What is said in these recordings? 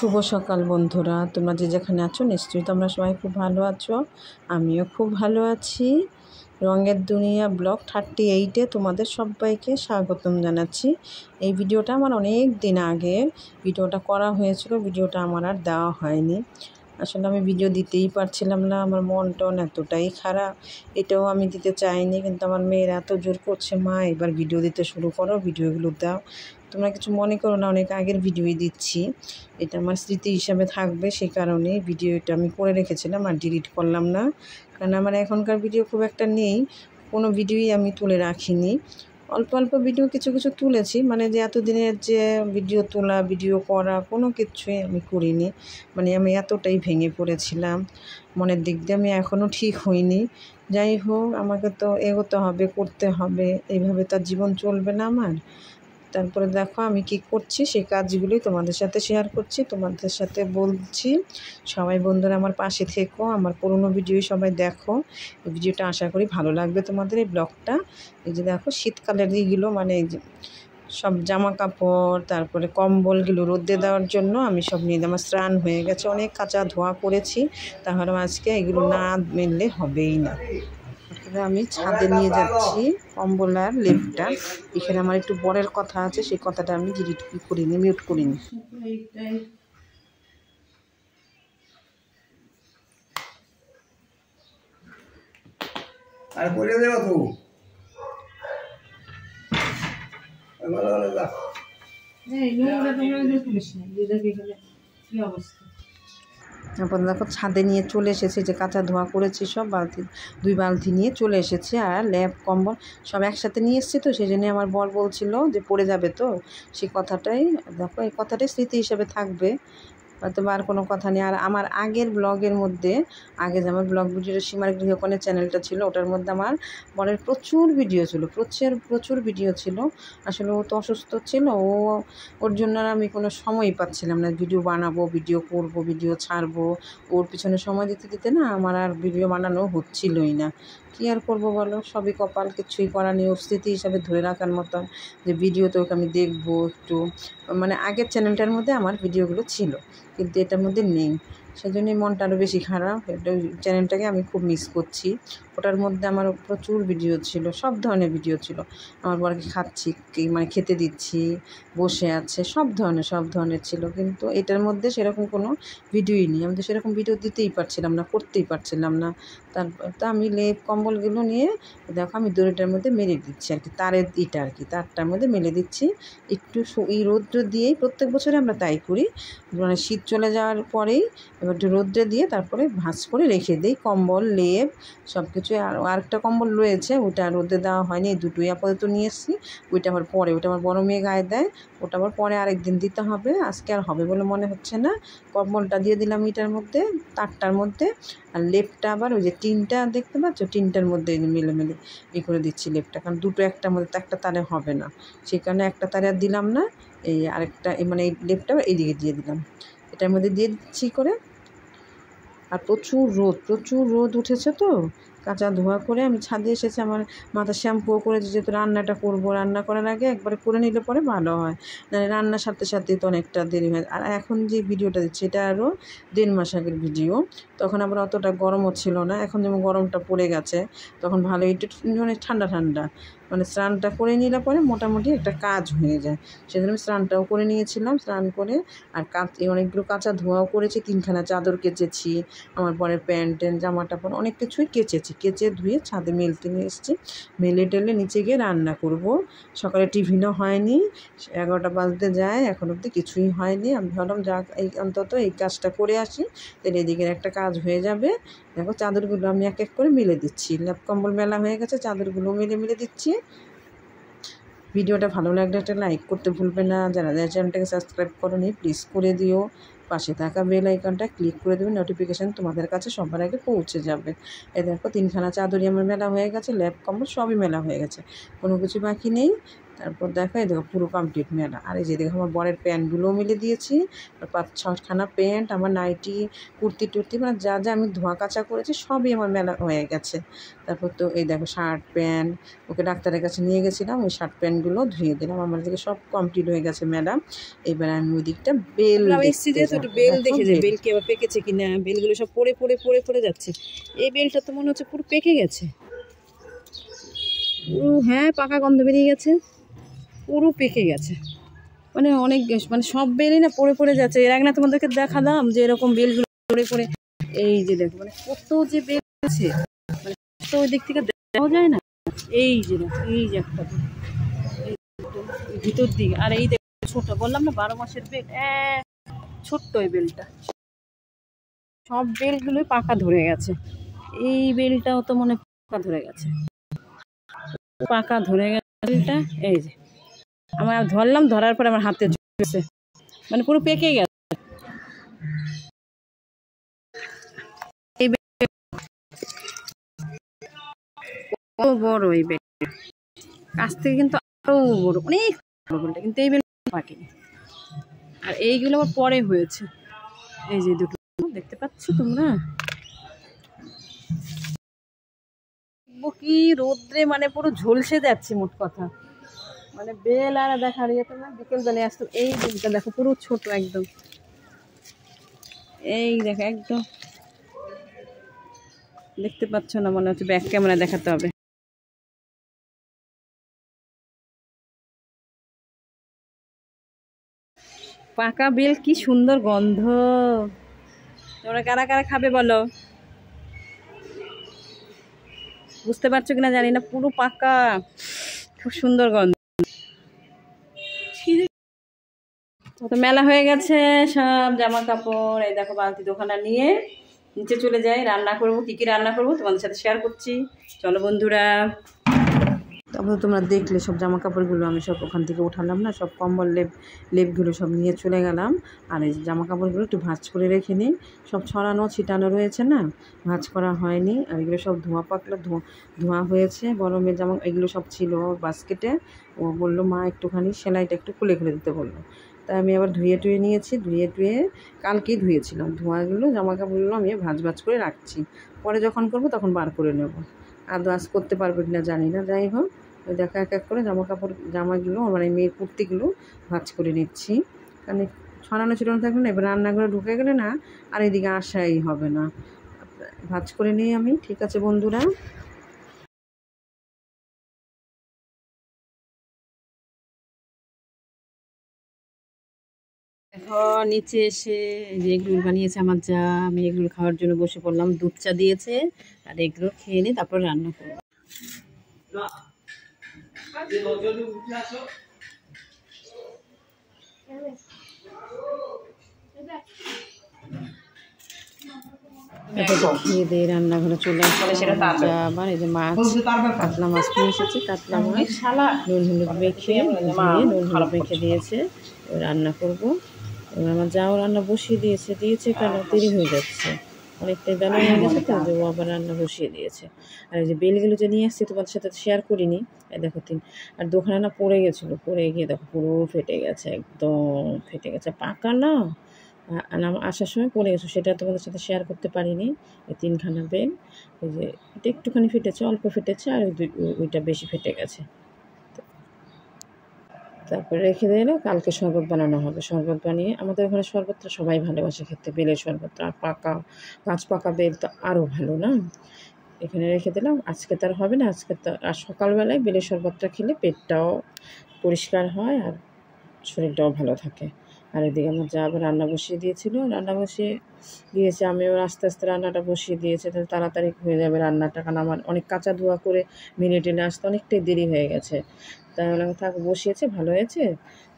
শুভ সকাল বন্ধুরা, তোমরা যে যেখানে আছো নিশ্চয়ই তোমরা সবাই খুব ভালো আছো। আমিও খুব ভালো আছি। রঙের দুনিয়া ব্লগ 38-এ তোমাদের সবাইকে স্বাগতম জানাচ্ছি। এই ভিডিওটা আমার অনেক দিন আগে ভিডিওটা করা হয়েছিল, ভিডিওটা আমার আর দেওয়া হয়নি। আসলে আমি ভিডিও দিতেই পারছিলাম না, আমার মন টন এতটাই খারাপ। এটাও আমি দিতে চাইনি, কিন্তু আমার মেয়েরা এত জোর করছে, মা এবার ভিডিও দিতে শুরু করো, ভিডিওগুলো দাও। তোমরা কিছু মনে করো না, অনেক আগের ভিডিওই দিচ্ছি, এটা আমার স্মৃতি হিসাবে থাকবে। সেই কারণে ভিডিওটা আমি করে রেখেছিলাম আর ডিলিট করলাম না, কারণ আমার এখনকার ভিডিও খুব একটা নেই, কোনো ভিডিওই আমি তুলে রাখিনি। অল্প অল্প ভিডিও কিছু কিছু তুলেছি, মানে যে এতদিনের যে ভিডিও তোলা ভিডিও করা কোনো কিছুই আমি করিনি। মানে আমি এতটাই ভেঙে পড়েছিলাম, মনের দিক দিয়ে আমি এখনও ঠিক হইনি। যাই হোক, আমাকে তো এগোতে হবে, করতে হবে, এইভাবে তার জীবন চলবে না আমার। তারপরে দেখো আমি কি করছি, সেই কাজগুলোই তোমাদের সাথে শেয়ার করছি, তোমাদের সাথে বলছি। সবাই বন্ধুরা আমার পাশে থেকো, আমার পুরনো ভিডিও সবাই দেখো। এই ভিডিওটা আশা করি ভালো লাগবে তোমাদের, এই ব্লগটা। এই যে দেখো শীতকালের এইগুলো, মানে এই যে সব জামা কাপড়, তারপরে কম্বলগুলো রোদে দেওয়ার জন্য আমি সব নিয়ে আমার স্নান হয়ে গেছে, অনেক কাঁচা ধোয়া করেছি, তাহলে আজকে এগুলো না মেললে হবেই না। আমি ছাদে নিয়ে যাচ্ছি কম্বল আর লেপটা। এখানে আমার একটু বরের কথা আছে, সেই কথাটা আমি ডিলিট করিনি, মিউট করিনি। আর করে দেব তো তারপর দেখো ছাদে নিয়ে চলে এসেছি, যে কাঁচা ধোয়া করেছি সব বালতি, 2 বালতি নিয়ে চলে এসেছি। আর ল্যাপ কম্বল সব একসাথে নিয়ে এসেছি, তো সেই জন্য আমার বর বলছিল যে পড়ে যাবে, তো সেই কথাটাই দেখো, এই কথাটাই স্মৃতি হিসেবে থাকবে, হয়তো আর কোনো কথা নেই। আর আমার আগের ব্লগের মধ্যে, আগে যে আমার ব্লগ ভিডিওর সীমার গৃহকোণের চ্যানেলটা ছিল, ওটার মধ্যে আমার বরের প্রচুর ভিডিও ছিল, প্রচুর ভিডিও ছিল। আসলে ও তো অসুস্থ ছিল, ওর জন্য আর আমি কোনো সময়ই পাচ্ছিলাম না, ভিডিও বানাবো, ভিডিও করব, ভিডিও ছাড়বো, ওর পিছনে সময় দিতে দিতে না আমার আর ভিডিও বানানো হচ্ছিলই না। কী আর করবো বলো, সবই কপাল, কিছুই করার নেই। ওর স্মৃতি হিসাবে ধরে রাখার মতন যে ভিডিওতে ওকে আমি দেখবো একটু, মানে আগের চ্যানেলটার মধ্যে আমার ভিডিওগুলো ছিল, কিন্তু এটার মধ্যে নেই, সেজন্যই মনটা আরও বেশি খারাপ। এটা চ্যানেলটাকে আমি খুব মিস করছি। ওটার মধ্যে আমার প্রচুর ভিডিও ছিল, সব ধরনের ভিডিও ছিল। আমার বরকে খাচ্ছি, মানে খেতে দিচ্ছি, বসে আছে, সব ধরনের ছিল, কিন্তু এটার মধ্যে সেরকম কোনো ভিডিওই নেই। আমি তো সেরকম ভিডিও দিতেই পারছিলাম না, করতেই পারছিলাম না। তারপর তো আমি লেপ কম্বলগুলো নিয়ে দেখো আমি দড়িটার মধ্যে মেলে দিচ্ছি আর কি, তারের ইটা আর কি, তারটার মধ্যে মেলে দিচ্ছি একটু। এই রৌদ্র দিয়েই প্রত্যেক বছরে আমরা তাই করি, মানে শীত চলে যাওয়ার পরেই এবার একটু রৌদ্রে দিয়ে তারপরে ভাঁজ করে রেখে দিই কম্বল লেপ সব কিছু। আর আরেকটা কম্বল রয়েছে, ওটা রোদে দেওয়া হয়নি, এই দুটোই আপাতত নিয়ে এসেছি। ওইটা আবার পরে, ওটা আমার বড় মেয়ে গায়ে দেয়, ওটা আবার পরে আরেকদিন দিতে হবে, আজকে আর হবে বলে মনে হচ্ছে না। কম্বলটা দিয়ে দিলাম ইটার মধ্যে, তারটার মধ্যে, আর লেপটা আবার ওই যে টিনটা দেখতে পাচ্ছ, টিনটার মধ্যে মেলে ই করে দিচ্ছি লেপটা, কারণ দুটো একটার মধ্যে একটা তারে হবে না, সেই কারণে একটা তারে আর দিলাম না। এই আরেকটা মানে এই লেপটা এইদিকে দিয়ে দিলাম, এটার মধ্যে দিয়ে দিচ্ছি করে। আর প্রচুর রোদ উঠেছে, তো কাঁচা ধোয়া করে আমি ছাদে এসেছি। আমার মাথা শ্যাম্পুও করেছি, যেহেতু রান্নাটা করব, রান্না করার আগে একবারে করে নিলে পরে ভালো হয়, মানে রান্নার সাথে সাথে তো অনেকটা দেরি হয়। আর এখন যে ভিডিওটা দিচ্ছি এটা আরও 1.5 মাস আগের ভিডিও, তখন আবার অতটা গরমও ছিল না, এখন যেমন গরমটা পড়ে গেছে, তখন ভালো একটু মানে ঠান্ডা, মানে স্নানটা করে নিলে পরে মোটামুটি একটা কাজ হয়ে যায়, সেজন্য আমি স্নানটাও করে নিয়েছিলাম। স্নান করে আর অনেকগুলো কাঁচা ধোয়াও করেছি, 3খানা চাদর কেচেছি, আমার বরের প্যান্ট ট্যান্ট জামা টাপড় অনেক কিছুই কেচেছি, কেচে ধুয়ে ছাদে মেলতে নিয়ে এসেছি। মেলে টেলে নিচে গিয়ে রান্না করব। সকালে টিফিনও হয়নি, 11টা বাজতে যায়, এখন অবধি কিছুই হয়নি। আমি ভাবলাম যাক অন্তত এই কাজটা করে আসি, তাহলে এদিকের একটা কাজ হয়ে যাবে। দেখো চাদরগুলো আমি এক এক করে মেলে দিচ্ছি, ল্যাপ কম্বল মেলা হয়ে গেছে, চাদরগুলো মেলে দিচ্ছি। ভিডিওটা ভালো লাগলে একটা লাইক করতে ভুলবে না, যারা চ্যানেলটাকে সাবস্ক্রাইব করোনি প্লিজ করে দিও, পাশে থাকা বেল আইকনটা ক্লিক করে দেবে, নোটিফিকেশান তোমাদের কাছে সবার আগে পৌঁছে যাবে। এই দেখো 3খানা চাদরই আমার মেলা হয়ে গেছে, ল্যাপ কম্বল সবই মেলা হয়ে গেছে, কোনো কিছু বাকি নেই। তারপর দেখো এই দেখো পুরো কমপ্লিট মেলা। আর এই যে দেখো আমার বরের প্যান্টগুলোও মিলে দিয়েছি, 5-6খানা প্যান্ট, আমার নাইটি, কুর্তি টুর্তি, মানে যা যা আমি ধোয়া কাচা করেছি সবই আমার মেলা হয়ে গেছে। তারপর তো এই দেখো শার্ট প্যান্ট, ওকে ডাক্তারের কাছে নিয়ে গেছিলাম, ওই শার্ট প্যান্টগুলো ধুয়ে দিলাম, আমার দিকে সব কমপ্লিট হয়ে গেছে মেলা। এবার আমি ওই দিকটা বেল দেখতে একটু বেল দেখে যায়, বেল কি আবার পেকেছে কিনা। বেলগুলো সব পড়ে পড়ে পড়ে পড়ে যাচ্ছে। এই বেলটা তো মনে হচ্ছে পুরো পেকে গেছে পুরো। হ্যাঁ, পাকা গন্ধ বেরিয়ে গেছে, পুরো পেকে গেছে। মানে অনেক মানে সব বেলই না পড়ে পড়ে যাচ্ছে। এর আগে না তোমাদেরকে দেখালাম যে এরকম বেলগুলো পড়ে পড়ে। এই যে দেখো মানে কত যে বেল আছে, মানে তো ওই দিক থেকে দেখাও যায় না। এই যে দেখো, এই যে একটা ভিতর দিকে, আর এই দেখো ছোট, বললাম না 12 মাসের বেল, ছোট্ট এই বেলটা। সব বেলগুলোই পাকা ধরে গেছে। এই বেলটাও তো মনে পাকা ধরে গেছে, পাকা ধরে গেছে বেলটা। এই যে আমার ধরলাম, ধরার পরে আমার হাতে ঝুলেছে, মানে পুরো পেকে গেছে। এই কত বড় এই বেল, কাছ থেকে কিন্তু আরো বড়, অনেক বড় বেলটা, কিন্তু এই বেল পাকেনি। আর এইগুলো আবার পরে হয়েছে। এই যে দুটো দেখতে পাচ্ছ তোমরা, কি রোদ্রে মানে পুরো ঝলসে যাচ্ছে মোট কথা। মানে বেল আর দেখার ইয়ে তো না, বিকেল বেলায় আসতো। এই বেলটা দেখো পুরো ছোট একদম, এই দেখো একদম দেখতে পাচ্ছ না, মনে হচ্ছে ব্যাক ক্যামেরা দেখাতে হবে। পাকা বেল, কি সুন্দর গন্ধ। তোমরা কারা কারা খাবে বলো, বুঝতে পারছো কিনা জানি না, পুরো পাকা, খুব সুন্দর গন্ধ। তো মেলা হয়ে গেছে, সব জামা কাপড় এই দেখো বালতি দোকানা নিয়ে নিচে চলে যাই। রান্না করব, কি কি রান্না করব তোমাদের সাথে শেয়ার করছি, চলো বন্ধুরা। তারপর তোমরা দেখলে সব জামা কাপড়গুলো আমি সব ওখান থেকে উঠালাম না, সব কম্বল লেপগুলো সব নিয়ে চলে গেলাম। আর এই জামা কাপড়গুলো একটু ভাঁজ করে রেখে নিই, সব ছড়ানো ছিটানো রয়েছে না, ভাঁজ করা হয়নি। আর এগুলো সব ধোয়া পাকলে ধোয়া হয়েছে। বড় মেয়ের জামা এগুলো সব ছিল বাস্কেটে, ও বললো মা একটুখানি সেলাইটা একটু খুলে খুলে দিতে বললো। তাই আমি আবার ধুয়ে টুয়ে নিয়েছি, ধুয়ে টুয়ে কালকেই ধুয়েছিলাম। ধোয়াগুলো জামা কাপড়গুলো আমি ভাঁজ করে রাখছি, পরে যখন করব তখন বার করে নেব। আদৌ আজ করতে পারবে কিনা জানি না, যাই হোক ওই দেখা এক এক করে জামাগুলো মানে মেয়ের কুর্তিগুলো ভাঁজ করে নিচ্ছি। কারণ ছড়ানো ছিটানো থাকলে না, এবার রান্নাঘরে ঢুকে গেলে না আর এদিকে আসাই হবে না। ভাঁজ করে নিই আমি। ঠিক আছে বন্ধুরা, দেখো নিচে এসে যে এগরোল বানিয়েছে আমার যা, আমি এগরোল খাওয়ার জন্য বসে পড়লাম। দুধ চা দিয়েছে, আর এগরোল খেয়ে নিই, তারপর রান্না করবো। খেয়ে দিয়ে রান্নাঘরে চলে আসছে। আবার এই যে মাছ, কাতলা মাছ নিয়ে এসেছে, কাতলা মাছ নুন হলুদ মেখে নুন হলুদ মেখে দিয়েছে, রান্না করব। এবার আমার যাও রান্না বসিয়ে দিয়েছে কেন দেরি হয়ে যাচ্ছে, অনেকটাই বেলা হয়ে গেছে তো, যে ও আবার রান্না বসিয়ে দিয়েছে। আর এই যে বেলগুলো যে নিয়ে আসছি তোমাদের সাথে শেয়ার করিনি, দেখো আর দোকানে না পড়ে গেছিলো, পড়ে গিয়ে দেখো পুরো ফেটে গেছে, একদম ফেটে গেছে, পাকা না। আর আমার আসার সময় পড়ে গেছো, সেটা তোমাদের সাথে শেয়ার করতে পারিনি। এই 3খানা বেল, ওই যে এটা একটুখানি ফেটেছে, অল্প ফেটেছে, আর ওইটা বেশি ফেটে গেছে। তারপরে রেখে দিলে কালকে শরবত বানানো হবে। শরবত বানিয়ে, আমাদের ওখানে শরবতটা সবাই ভালোবাসে খেতে, বেলের শরবতটা। আর কাঁচ পাকা বেল তো আরও ভালো না। এখানে রেখে দিলাম, আজকে তার হবে না, আজকে তো আর সকালবেলায় বেলের শরবতটা খেলে পেটটাও পরিষ্কার হয় আর শরীরটাও ভালো থাকে। আর এদিকে আমার যা আবার রান্না বসিয়ে দিয়েছে, আমি ওর আস্তে আস্তে রান্নাটা বসিয়ে দিয়েছে, তাহলে তাড়াতাড়ি হয়ে যাবে রান্নাটা। কারণ আমার অনেক কাঁচা ধোয়া করে টেনে আসতে অনেকটাই দেরি হয়ে গেছে। তাই আমি থাক, বসিয়েছে ভালো হয়েছে,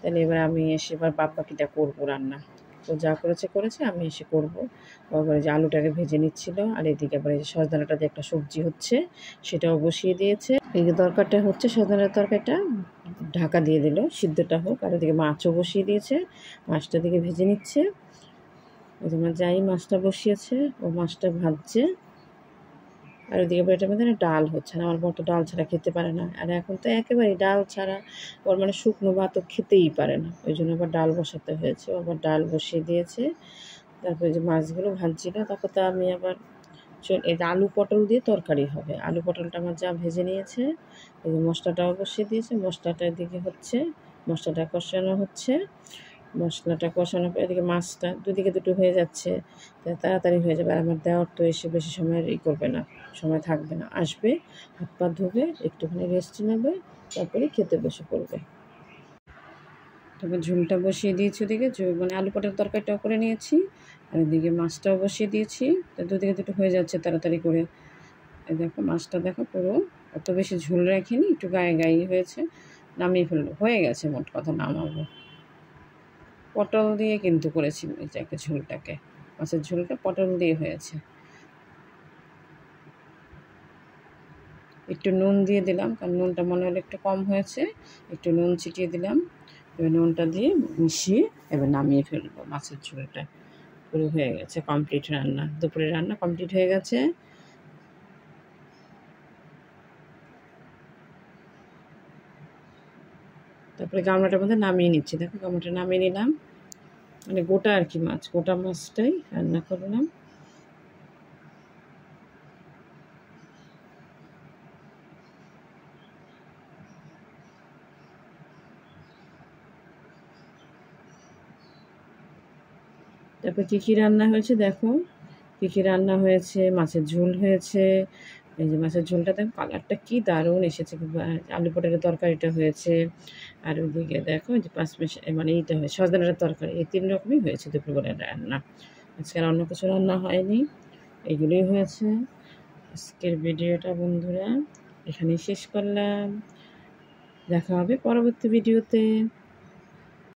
তাহলে এবার আমি এসে এবার বাকিটা করবো রান্না। তো যা করেছে আমি এসে করবো। তারপরে যে আলুটাকে ভেজে নিচ্ছিল, আর এদিকে আবার এই যে সজনাটা যে একটা সবজি হচ্ছে সেটাও বসিয়ে দিয়েছে। এই যে তরকারিটা হচ্ছে, সজনার তরকারিটা ঢাকা দিয়ে দিল, সিদ্ধটা হোক। আর ওদিকে মাছও বসিয়ে দিয়েছে, মাছটা দিকে ভেজে নিচ্ছে। ওই যে আমার যাই মাছটা বসিয়েছে, ও মাছটা ভাজছে। আর ওদিকে এটার মধ্যে না ডাল হচ্ছে না, আমার মতো ডাল ছাড়া খেতে পারে না। আর এখন তো একেবারেই ডাল ছাড়া ওর মানে শুকনো ভাতও খেতেই পারে না, ওই জন্য আবার ডাল বসাতে হয়েছে। আবার ডাল বসিয়ে দিয়েছে, তারপরে যে মাছগুলো ভাজছিল। তারপর তো আমি আবার এই যে আলু পটল দিয়ে তরকারি হবে, আলু পটলটা আমার যা ভেজে নিয়েছে। এই যে মশলাটাও বসিয়ে দিয়েছে, মশলাটার দিকে হচ্ছে, মশলাটা কষানো হচ্ছে। মশলাটা কষানোর পর এদিকে মাছটা দুদিকে দুটো হয়ে যাচ্ছে, তাই তাড়াতাড়ি হয়ে যাবে। আর আমার দেওয়ার তো এসে বেশি সময় করবে না, সময় থাকবে না, আসবে হাত পা ধুবে একটুখানি রেস্ট নেবে, তারপরে খেতে বসে পড়বে। তারপর ঝোলটা বসিয়ে দিয়েছি ওদিকে, মানে আলু পটের তরকারিটাও করে নিয়েছি, আর এদিকে মাছটাও বসিয়ে দিয়েছি। তো দুদিকে দুটো হয়ে যাচ্ছে তাড়াতাড়ি করে। এই দেখো মাছটা দেখো পুরো অত বেশি ঝোল রাখিনি, একটু গায়ে গায়ে হয়েছে, নামিয়ে ফেললো, হয়ে গেছে মোট কথা নামাবো। পটল দিয়ে কিন্তু করেছি এটাকে, ঝোলটাকে, মাছের ঝোলটা পটল দিয়ে হয়েছে। একটু নুন দিয়ে দিলাম, কারণ নুনটা মনে হলো একটু কম হয়েছে, একটু নুন ছিটিয়ে দিলাম। এবার নুনটা দিয়ে মিশিয়ে এবার নামিয়ে ফেলবো মাছের ঝোলটা। পুরো হয়ে গেছে, কমপ্লিট রান্না, দুপুরের রান্না কমপ্লিট হয়ে গেছে। তারপরে গামলাটার মধ্যে নামিয়ে নিচ্ছি, দেখো গামলাটা নামিয়ে নিলাম, মানে গোটা আর কি মাছ, গোটা মাছটাই রান্না করলাম। তারপর কী কী রান্না হয়েছে দেখো, কী কী রান্না হয়েছে। মাছের ঝোল হয়েছে, এই যে মাছের ঝোলটা দেখো কালারটা কী দারুণ এসেছে, আলু পটলের তরকারিটা হয়েছে, আর ওইদিকে দেখো যে পাঁচমিশ মানে এইটা হয়েছে সজনার তরকারি। এই 3 রকমই হয়েছে দুপুরবেলার রান্না। আজকে আর অন্য কিছু রান্না হয়নি, এগুলোই হয়েছে। আজকের ভিডিওটা বন্ধুরা এখানেই শেষ করলাম, দেখা হবে পরবর্তী ভিডিওতে।